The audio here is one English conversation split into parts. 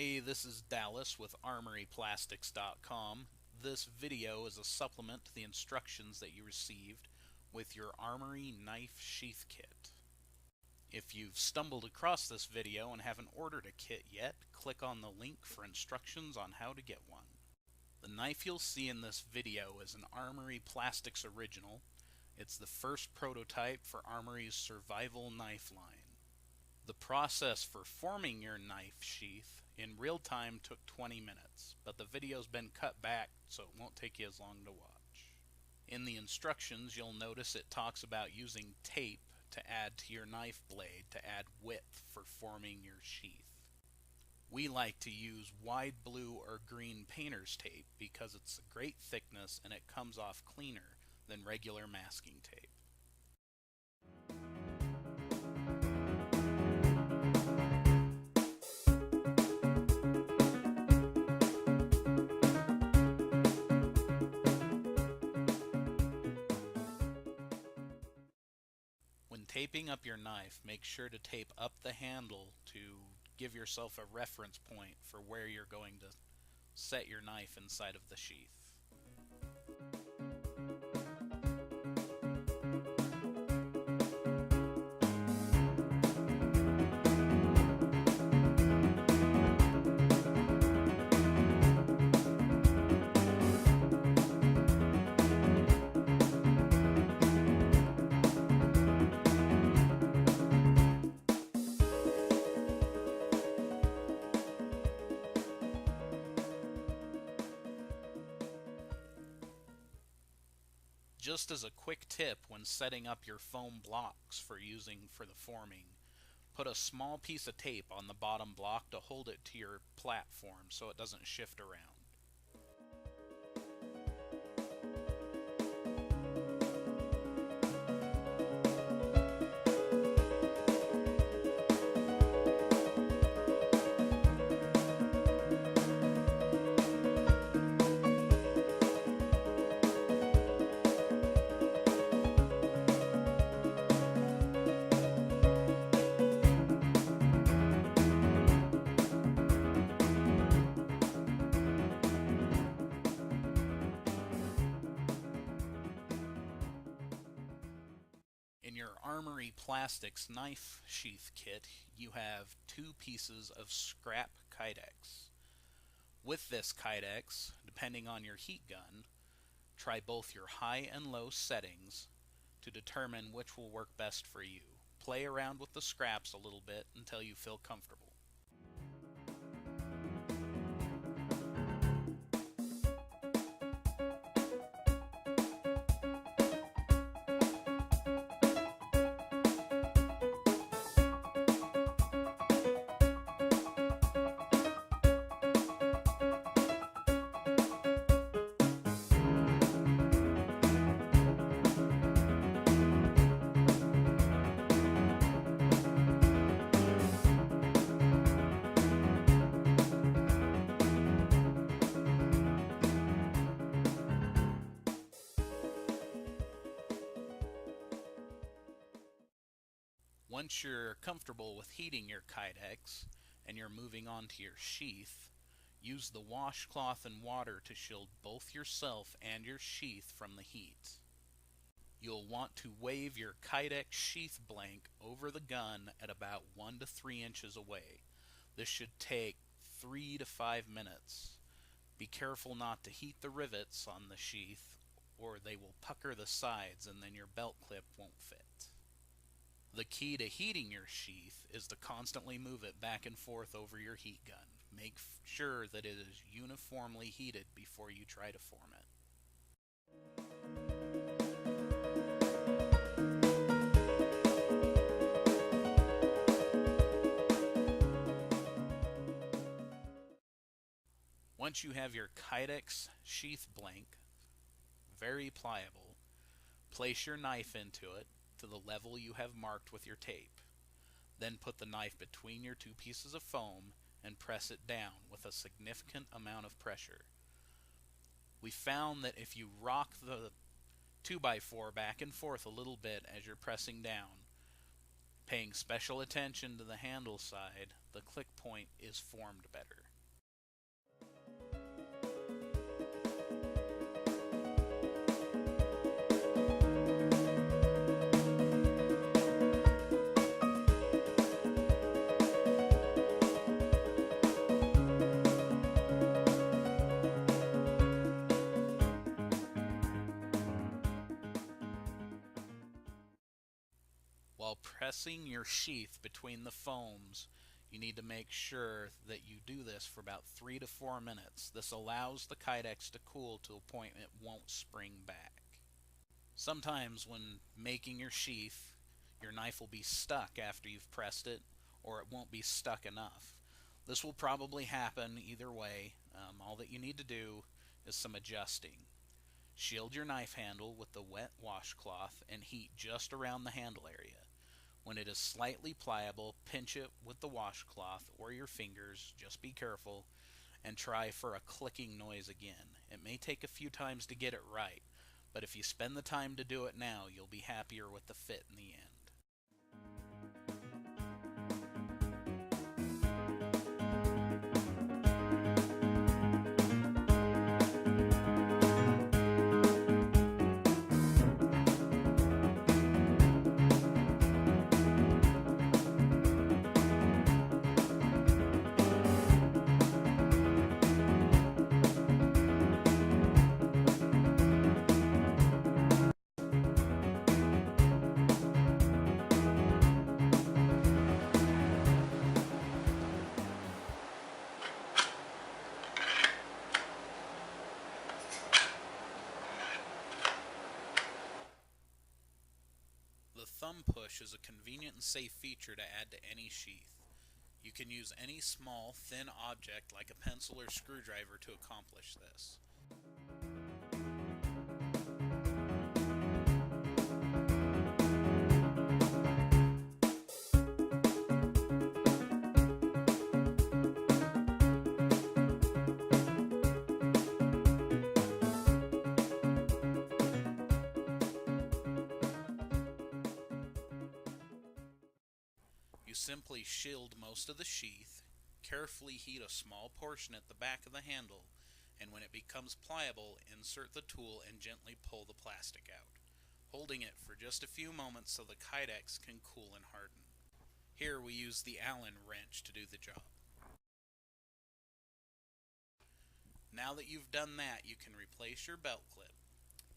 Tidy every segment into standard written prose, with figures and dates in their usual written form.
Hey, this is Dallas with armoryplastics.com. This video is a supplement to the instructions that you received with your Armory Knife Sheath Kit. If you've stumbled across this video and haven't ordered a kit yet, click on the link for instructions on how to get one. The knife you'll see in this video is an Armory Plastics original. It's the first prototype for Armory's survival knife line. The process for forming your knife sheath in real time took 20 minutes, but the video's been cut back so it won't take you as long to watch. In the instructions, you'll notice it talks about using tape to add to your knife blade to add width for forming your sheath. We like to use wide blue or green painter's tape because it's a great thickness and it comes off cleaner than regular masking tape. When taping up your knife, make sure to tape up the handle to give yourself a reference point for where you're going to set your knife inside of the sheath. Just as a quick tip when setting up your foam blocks for using for the forming, put a small piece of tape on the bottom block to hold it to your platform so it doesn't shift around. In your Armory Plastics knife sheath kit, you have two pieces of scrap Kydex. With this Kydex, depending on your heat gun, try both your high and low settings to determine which will work best for you. Play around with the scraps a little bit until you feel comfortable. Once you're comfortable with heating your Kydex and you're moving on to your sheath, use the washcloth and water to shield both yourself and your sheath from the heat. You'll want to wave your Kydex sheath blank over the gun at about 1 to 3 inches away. This should take 3 to 5 minutes. Be careful not to heat the rivets on the sheath or they will pucker the sides and then your belt clip won't fit. The key to heating your sheath is to constantly move it back and forth over your heat gun. Make sure that it is uniformly heated before you try to form it. Once you have your Kydex sheath blank, very pliable, place your knife into it to the level you have marked with your tape. Then put the knife between your two pieces of foam and press it down with a significant amount of pressure. We found that if you rock the 2x4 back and forth a little bit as you're pressing down, paying special attention to the handle side, the click point is formed better. While pressing your sheath between the foams, you need to make sure that you do this for about 3 to 4 minutes. This allows the Kydex to cool to a point it won't spring back. Sometimes when making your sheath, your knife will be stuck after you've pressed it, or it won't be stuck enough. This will probably happen either way. All that you need to do is some adjusting. Shield your knife handle with the wet washcloth and heat just around the handle area. When it is slightly pliable, pinch it with the washcloth or your fingers, just be careful, and try for a clicking noise again. It may take a few times to get it right, but if you spend the time to do it now, you'll be happier with the fit in the end. The thumb push is a convenient and safe feature to add to any sheath. You can use any small, thin object like a pencil or screwdriver to accomplish this. You simply shield most of the sheath, carefully heat a small portion at the back of the handle, and when it becomes pliable, insert the tool and gently pull the plastic out, holding it for just a few moments so the Kydex can cool and harden. Here we use the Allen wrench to do the job. Now that you've done that, you can replace your belt clip.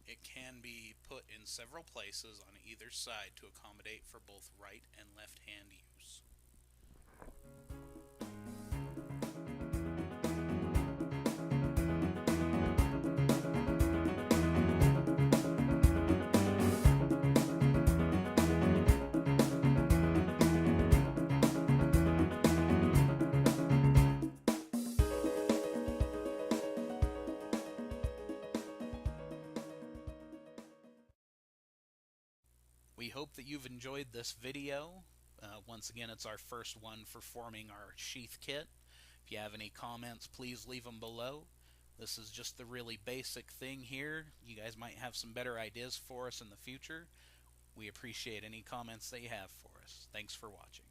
It can be put in several places on either side to accommodate for both right and left hand use. We hope that you've enjoyed this video. Once again, it's our first one for forming our sheath kit. If you have any comments, please leave them below. This is just the really basic thing here. You guys might have some better ideas for us in the future. We appreciate any comments that you have for us. Thanks for watching.